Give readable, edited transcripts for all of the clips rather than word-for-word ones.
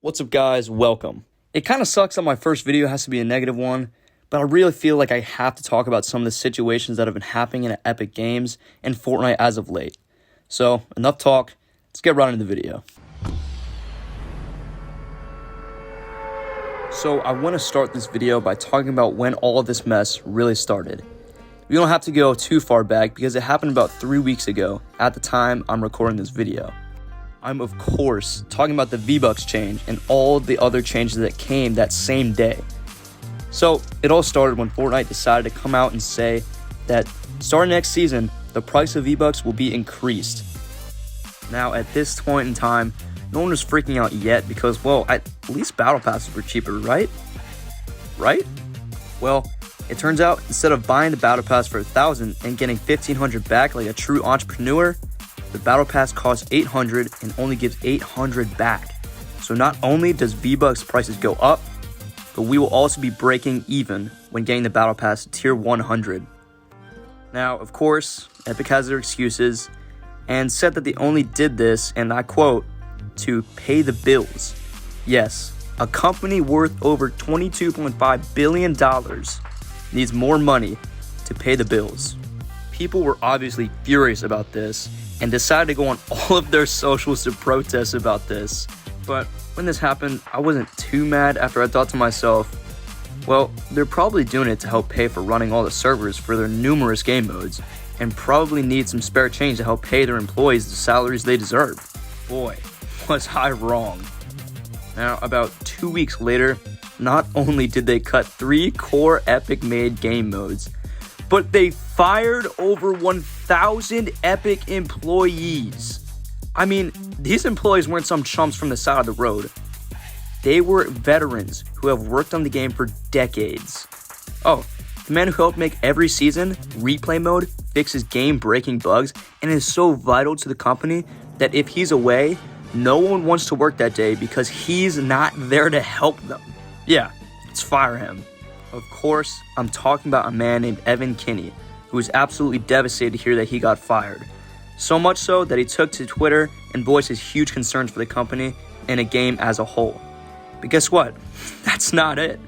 What's up, guys? Welcome. It kind of sucks that my first video has to be a negative one, but I really feel like I have to talk about some of the situations that have been happening in Epic Games and Fortnite as of late. So, enough talk, let's get right into the video. So, I want to start this video by talking about when all of this mess really started. We don't have to go too far back because it happened about 3 weeks ago at the time I'm recording this video. I'm, of course, talking about the V-Bucks change and all the other changes that came that same day. So, it all started when Fortnite decided to come out and say that starting next season, the price of V-Bucks will be increased. Now, at this point in time, no one was freaking out yet because, well, at least Battle Passes were cheaper, right? Right? Well, it turns out instead of buying the Battle Pass for $1,000 and getting $1,500 back like a true entrepreneur, the Battle Pass costs $800 and only gives $800 back. So not only does V-Bucks prices go up, but we will also be breaking even when getting the Battle Pass to tier 100. Now, of course, Epic has their excuses and said that they only did this, and I quote, to pay the bills. Yes, a company worth over $22.5 billion needs more money to pay the bills. People were obviously furious about this and decided to go on all of their socials to protest about this. But when this happened, I wasn't too mad after I thought to myself, well, they're probably doing it to help pay for running all the servers for their numerous game modes and probably need some spare change to help pay their employees the salaries they deserve. Boy, was I wrong. Now, about 2 weeks later, not only did they cut 3 core Epic-made game modes, but they fired over 1,000 Epic employees. I mean, these employees weren't some chumps from the side of the road. They were veterans who have worked on the game for decades. Oh, the man who helped make every season, Replay Mode, fixes game-breaking bugs and is so vital to the company that if he's away, no one wants to work that day because he's not there to help them. Yeah, let's fire him. Of course, I'm talking about a man named Evan Kinney, who was absolutely devastated to hear that he got fired. So much so that he took to Twitter and voiced his huge concerns for the company and the game as a whole. But guess what? That's not it.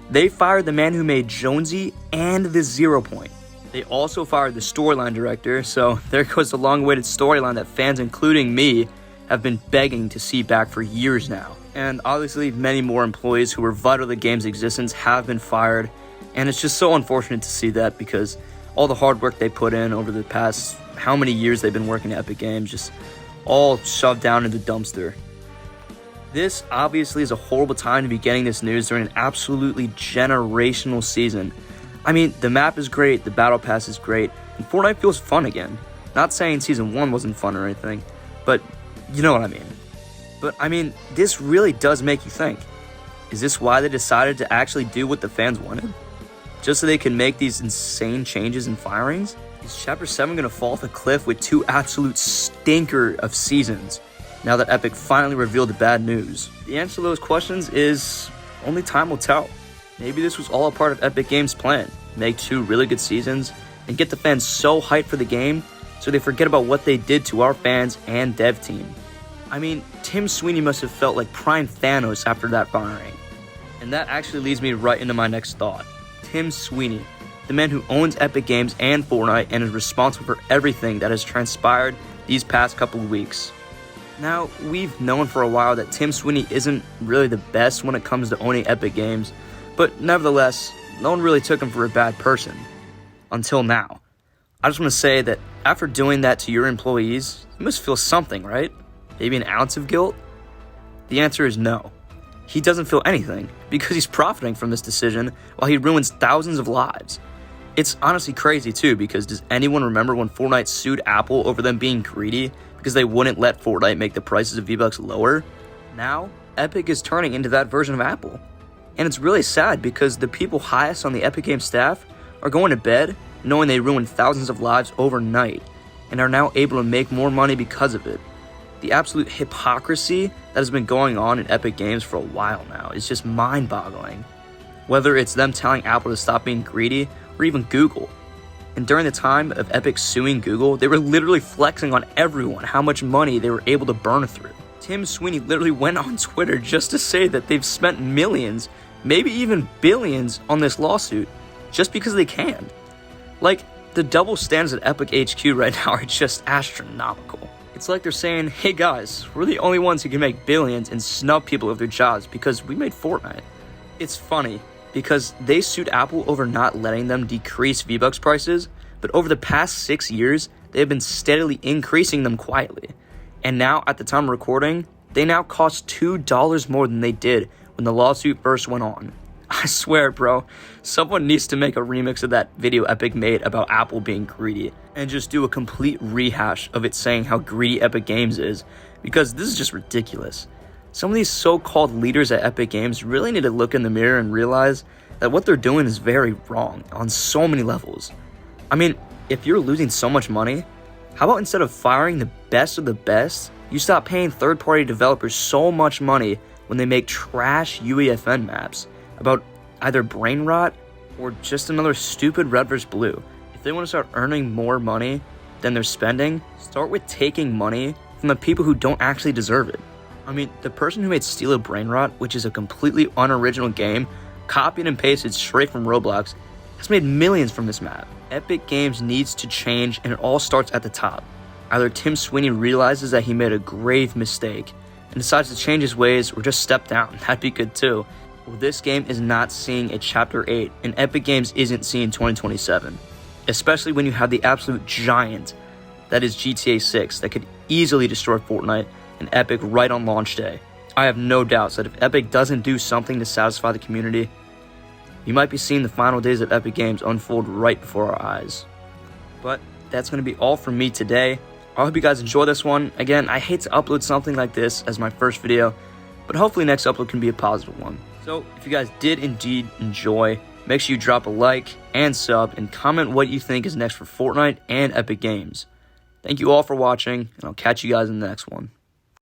They fired the man who made Jonesy and the Zero Point. They also fired the storyline director, so there goes the long-awaited storyline that fans, including me, have been begging to see back for years now. And obviously, many more employees who were vital to the game's existence have been fired, and it's just so unfortunate to see that because all the hard work they put in over the past how many years they've been working at Epic Games just all shoved down in the dumpster. This obviously is a horrible time to be getting this news during an absolutely generational season. I mean, the map is great, the Battle Pass is great, and Fortnite feels fun again. Not saying Season 1 wasn't fun or anything, but you know what I mean. But I mean, this really does make you think. Is this why they decided to actually do what the fans wanted? Just so they can make these insane changes and firings? Is Chapter 7 going to fall off a cliff with 2 absolute stinker of seasons, now that Epic finally revealed the bad news? The answer to those questions is only time will tell. Maybe this was all a part of Epic Games' plan. Make 2 really good seasons and get the fans so hyped for the game so they forget about what they did to our fans and dev team. I mean, Tim Sweeney must have felt like prime Thanos after that firing. And that actually leads me right into my next thought. Tim Sweeney, the man who owns Epic Games and Fortnite and is responsible for everything that has transpired these past couple of weeks. Now, we've known for a while that Tim Sweeney isn't really the best when it comes to owning Epic Games, but nevertheless, no one really took him for a bad person. Until now. I just want to say that after doing that to your employees, you must feel something, right? Maybe an ounce of guilt? The answer is no. He doesn't feel anything because he's profiting from this decision while he ruins thousands of lives. It's honestly crazy too because does anyone remember when Fortnite sued Apple over them being greedy because they wouldn't let Fortnite make the prices of V-Bucks lower? Now, Epic is turning into that version of Apple. And it's really sad because the people highest on the Epic Games staff are going to bed knowing they ruined thousands of lives overnight and are now able to make more money because of it. The absolute hypocrisy that has been going on in Epic Games for a while now is just mind-boggling. Whether it's them telling Apple to stop being greedy or even Google. And during the time of Epic suing Google, they were literally flexing on everyone how much money they were able to burn through. Tim Sweeney literally went on Twitter just to say that they've spent millions, maybe even billions on this lawsuit just because they can. Like, the double standards at Epic HQ right now are just astronomical. It's like they're saying, hey guys, we're the only ones who can make billions and snub people of their jobs because we made Fortnite. It's funny because they sued Apple over not letting them decrease V-Bucks prices, but over the past 6 years, they have been steadily increasing them quietly. And now, at the time of recording, they now cost $2 more than they did when the lawsuit first went on. I swear, bro, someone needs to make a remix of that video Epic made about Apple being greedy and just do a complete rehash of it saying how greedy Epic Games is, because this is just ridiculous. Some of these so-called leaders at Epic Games really need to look in the mirror and realize that what they're doing is very wrong on so many levels. I mean, if you're losing so much money, how about instead of firing the best of the best, you stop paying third-party developers so much money when they make trash UEFN maps about either brain rot or just another stupid red versus blue. If they want to start earning more money than they're spending, start with taking money from the people who don't actually deserve it. I mean, the person who made Steal a Brain Rot, which is a completely unoriginal game, copied and pasted straight from Roblox, has made millions from this map. Epic Games needs to change, and it all starts at the top. Either Tim Sweeney realizes that he made a grave mistake and decides to change his ways, or just step down. That'd be good too. Well, this game is not seeing a Chapter 8, and Epic Games isn't seeing 2027. Especially when you have the absolute giant that is GTA 6 that could easily destroy Fortnite and Epic right on launch day. I have no doubts that if Epic doesn't do something to satisfy the community, you might be seeing the final days of Epic Games unfold right before our eyes. But that's going to be all from me today. I hope you guys enjoy this one. Again, I hate to upload something like this as my first video, but hopefully next upload can be a positive one. So if you guys did indeed enjoy, make sure you drop a like and sub and comment what you think is next for Fortnite and Epic Games. Thank you all for watching, and I'll catch you guys in the next one.